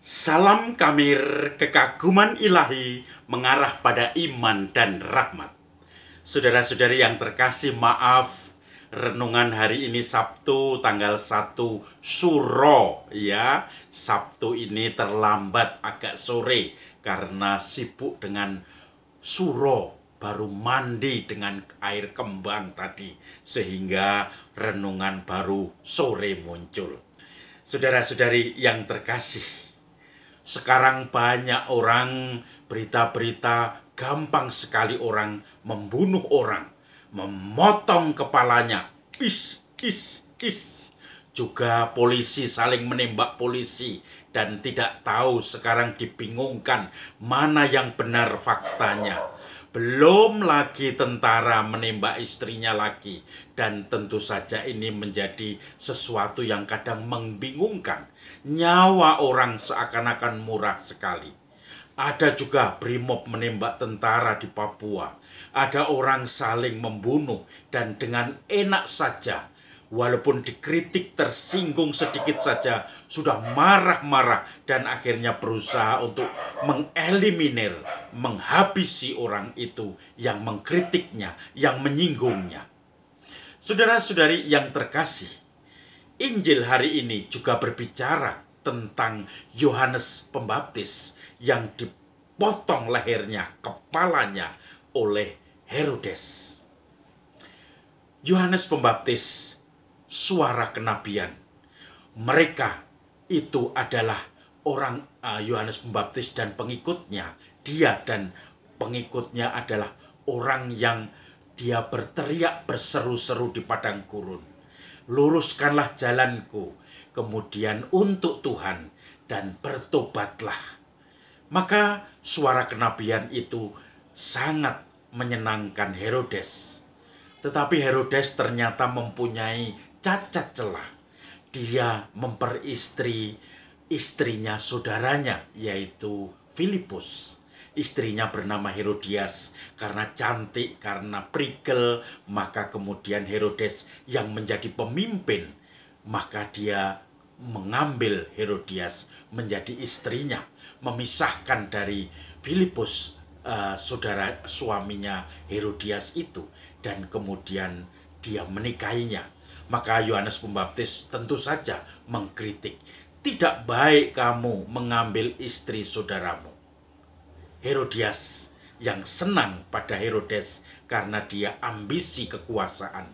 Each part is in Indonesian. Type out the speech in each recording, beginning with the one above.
Salam Kamir, kekaguman ilahi mengarah pada iman dan rahmat. Saudara-saudari yang terkasih, maaf, renungan hari ini Sabtu tanggal 1 Suro ya. Sabtu ini terlambat agak sore karena sibuk dengan Suro, baru mandi dengan air kembang tadi, sehingga renungan baru sore muncul. Saudara-saudari yang terkasih, sekarang banyak orang, berita-berita, gampang sekali orang membunuh orang, memotong kepalanya. Juga polisi saling menembak polisi dan tidak tahu, sekarang dibingungkan mana yang benar faktanya. Belum lagi tentara menembak istrinya lagi. Dan tentu saja ini menjadi sesuatu yang kadang membingungkan. Nyawa orang seakan-akan murah sekali. Ada juga brimob menembak tentara di Papua. Ada orang saling membunuh dan dengan enak saja, walaupun dikritik tersinggung sedikit saja, sudah marah-marah dan akhirnya berusaha untuk mengeliminir, menghabisi orang itu yang mengkritiknya, yang menyinggungnya. Saudara-saudari yang terkasih, Injil hari ini juga berbicara tentang Yohanes Pembaptis yang dipotong lehernya, kepalanya oleh Herodes. Yohanes Pembaptis, suara kenabian. Mereka itu adalah orang Yohanes Pembaptis dan pengikutnya. Dia dan pengikutnya adalah orang yang dia berteriak berseru-seru di padang gurun. Luruskanlah jalanku, kemudian untuk Tuhan, dan bertobatlah. Maka suara kenabian itu sangat menyenangkan Herodes. Tetapi Herodes ternyata mempunyai cacat celah. Dia memperistri istrinya saudaranya, yaitu Filipus. Istrinya bernama Herodias. Karena cantik, karena prigel, maka kemudian Herodes yang menjadi pemimpin, maka dia mengambil Herodias menjadi istrinya, memisahkan dari Filipus, saudara suaminya Herodias itu, dan kemudian dia menikahinya. Maka Yohanes Pembaptis tentu saja mengkritik, tidak baik kamu mengambil istri saudaramu. Herodias yang senang pada Herodes karena dia ambisi kekuasaan.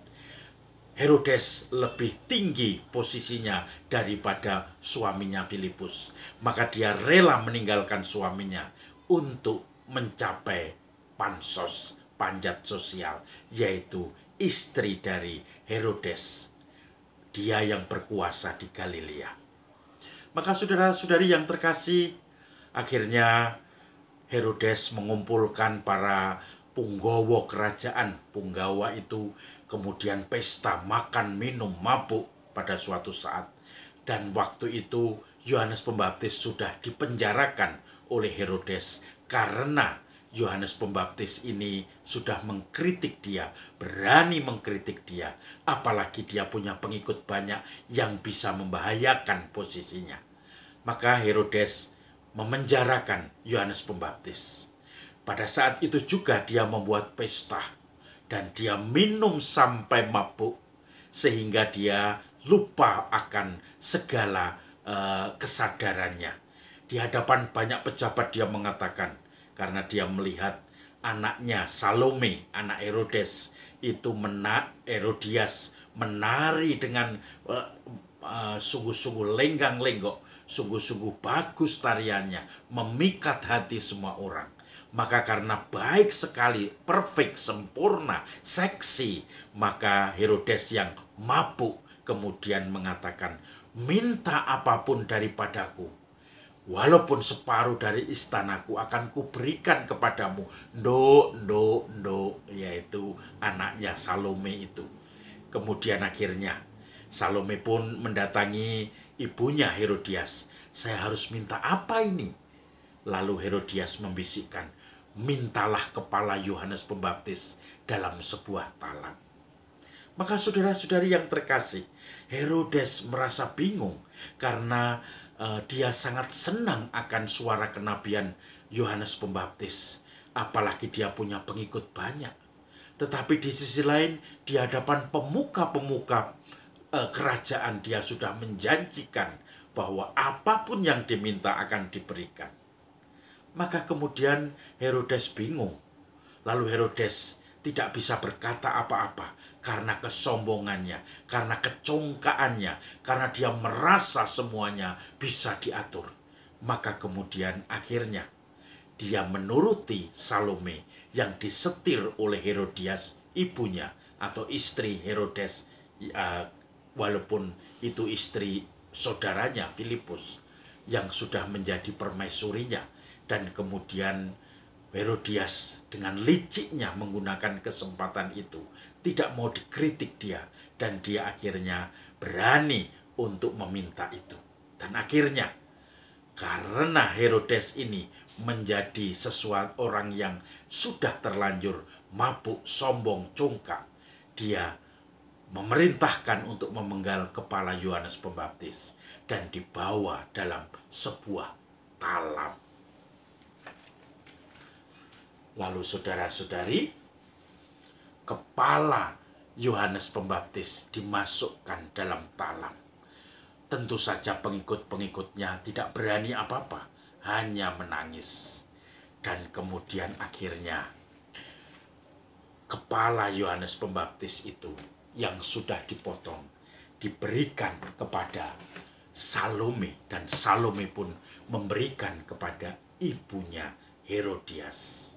Herodes lebih tinggi posisinya daripada suaminya Filipus. Maka dia rela meninggalkan suaminya untuk mencapai pansos, panjat sosial, yaitu istri dari Herodes. Dia yang berkuasa di Galilea. Maka saudara-saudari yang terkasih, akhirnya Herodes mengumpulkan para punggawa kerajaan. Punggawa itu kemudian pesta, makan, minum, mabuk pada suatu saat. Dan waktu itu Yohanes Pembaptis sudah dipenjarakan oleh Herodes karena Yohanes Pembaptis ini sudah mengkritik dia, berani mengkritik dia. Apalagi dia punya pengikut banyak yang bisa membahayakan posisinya. Maka Herodes memenjarakan Yohanes Pembaptis. Pada saat itu juga dia membuat pesta dan dia minum sampai mabuk sehingga dia lupa akan segala kesadarannya. Di hadapan banyak pejabat dia mengatakan, karena dia melihat anaknya Salome, anak Herodes itu Herodias menari dengan sungguh-sungguh lenggang-lenggok, sungguh-sungguh bagus tariannya, memikat hati semua orang. Maka karena baik sekali, perfect, sempurna, seksi, maka Herodes yang mabuk kemudian mengatakan, minta apapun daripadaku, walaupun separuh dari istanaku akan kuberikan kepadamu. Yaitu anaknya Salome itu. Kemudian akhirnya Salome pun mendatangi ibunya Herodias. Saya harus minta apa ini? Lalu Herodias membisikkan, mintalah kepala Yohanes Pembaptis dalam sebuah talang. Maka saudara-saudari yang terkasih, Herodes merasa bingung karena dia sangat senang akan suara kenabian Yohanes Pembaptis. Apalagi dia punya pengikut banyak. Tetapi di sisi lain, di hadapan pemuka-pemuka kerajaan, dia sudah menjanjikan bahwa apapun yang diminta akan diberikan. Maka kemudian Herodes bingung. Lalu Herodes tidak bisa berkata apa-apa karena kesombongannya, karena kecongkaannya, karena dia merasa semuanya bisa diatur. Maka kemudian akhirnya dia menuruti Salome yang disetir oleh Herodias, ibunya atau istri Herodes, walaupun itu istri saudaranya Filipus yang sudah menjadi permaisurinya. Dan kemudian Herodias dengan liciknya menggunakan kesempatan itu, tidak mau dikritik dia, dan dia akhirnya berani untuk meminta itu. Dan akhirnya karena Herodes ini menjadi sesuatu orang yang sudah terlanjur mabuk, sombong, congkak, dia memerintahkan untuk memenggal kepala Yohanes Pembaptis dan dibawa dalam sebuah talam. Lalu saudara-saudari, kepala Yohanes Pembaptis dimasukkan dalam talam. Tentu saja pengikut-pengikutnya tidak berani apa-apa, hanya menangis. Dan kemudian akhirnya kepala Yohanes Pembaptis itu yang sudah dipotong diberikan kepada Salome, dan Salome pun memberikan kepada ibunya Herodias.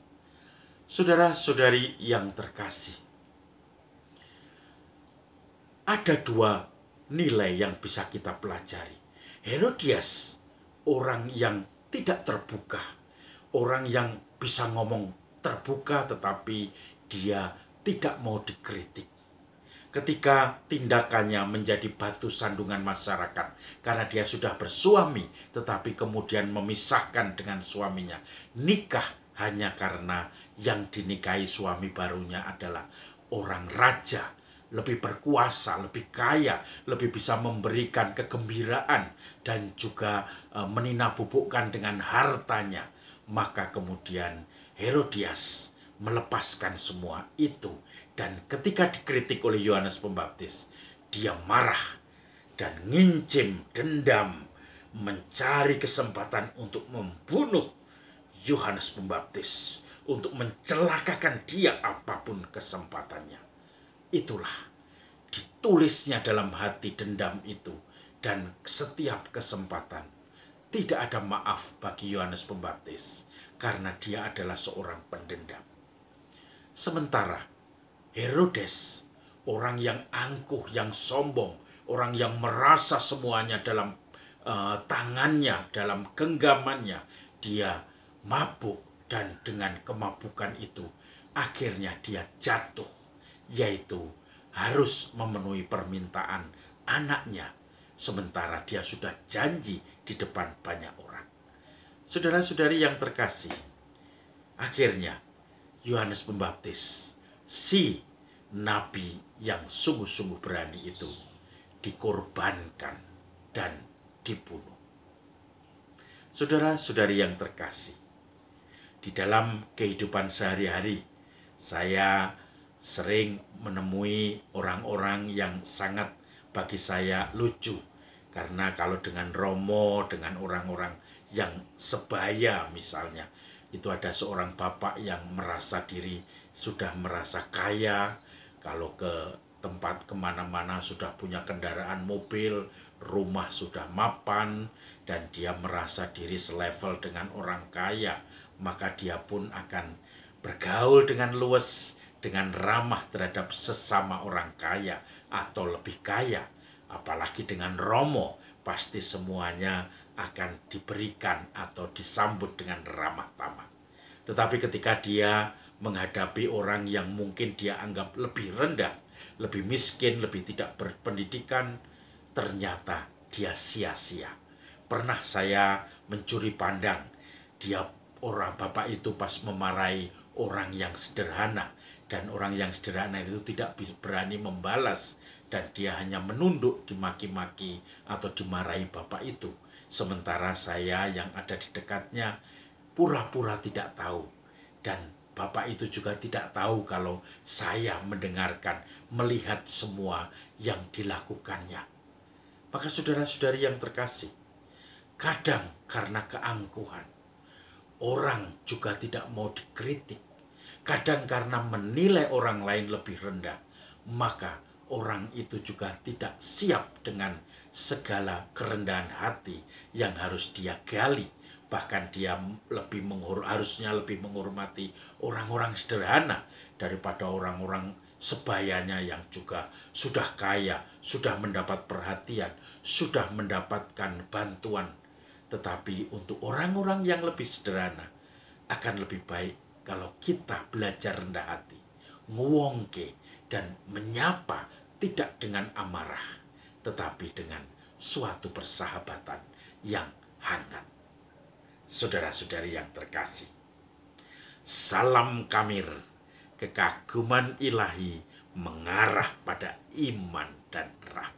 Saudara-saudari yang terkasih, ada dua nilai yang bisa kita pelajari. Herodias, orang yang tidak terbuka, orang yang bisa ngomong terbuka tetapi dia tidak mau dikritik. Ketika tindakannya menjadi batu sandungan masyarakat karena dia sudah bersuami tetapi kemudian memisahkan dengan suaminya, nikah hanya karena yang dinikahi suami barunya adalah orang raja, lebih berkuasa, lebih kaya, lebih bisa memberikan kegembiraan dan juga meninabubukkan dengan hartanya. Maka kemudian Herodias melepaskan semua itu, dan ketika dikritik oleh Yohanes Pembaptis, dia marah dan ngincim, dendam, mencari kesempatan untuk membunuh Yohanes Pembaptis, untuk mencelakakan dia apapun kesempatannya. Itulah ditulisnya dalam hati dendam itu, dan setiap kesempatan tidak ada maaf bagi Yohanes Pembaptis karena dia adalah seorang pendendam. Sementara Herodes, orang yang angkuh, yang sombong, orang yang merasa semuanya dalam tangannya, dalam genggamannya, dia mabuk, dan dengan kemabukan itu akhirnya dia jatuh, yaitu harus memenuhi permintaan anaknya, sementara dia sudah janji di depan banyak orang. Saudara-saudari yang terkasih, akhirnya Yohanes Pembaptis, si nabi yang sungguh-sungguh berani itu, dikorbankan dan dibunuh. Saudara-saudari yang terkasih, di dalam kehidupan sehari-hari, saya sering menemui orang-orang yang sangat bagi saya lucu. Karena kalau dengan Romo, dengan orang-orang yang sebaya misalnya, itu ada seorang bapak yang merasa diri sudah merasa kaya. Kalau ke tempat kemana-mana sudah punya kendaraan mobil, rumah sudah mapan, dan dia merasa diri selevel dengan orang kaya, maka dia pun akan bergaul dengan luwes, dengan ramah terhadap sesama orang kaya atau lebih kaya. Apalagi dengan Romo, pasti semuanya akan diberikan atau disambut dengan ramah tamah. Tetapi ketika dia menghadapi orang yang mungkin dia anggap lebih rendah, lebih miskin, lebih tidak berpendidikan, ternyata dia sia-sia. Pernah saya mencuri pandang, dia orang bapak itu pas memarahi orang yang sederhana, dan orang yang sederhana itu tidak berani membalas, dan dia hanya menunduk dimaki-maki atau dimarahi bapak itu. sementara saya yang ada di dekatnya pura-pura tidak tahu. Dan Bapak itu juga tidak tahu kalau saya mendengarkan, melihat semua yang dilakukannya. Maka saudara-saudari yang terkasih, kadang karena keangkuhan, orang juga tidak mau dikritik. Kadang karena menilai orang lain lebih rendah, maka orang itu juga tidak siap dengan segala kerendahan hati yang harus dia gali. Bahkan dia harusnya lebih menghormati orang-orang sederhana daripada orang-orang sebayanya yang juga sudah kaya, sudah mendapat perhatian, sudah mendapatkan bantuan. Tetapi untuk orang-orang yang lebih sederhana, akan lebih baik kalau kita belajar rendah hati, nguwongke, dan menyapa tidak dengan amarah, tetapi dengan suatu persahabatan yang hangat. Saudara-saudari yang terkasih, salam kamir, kekaguman ilahi mengarah pada iman dan rahmat.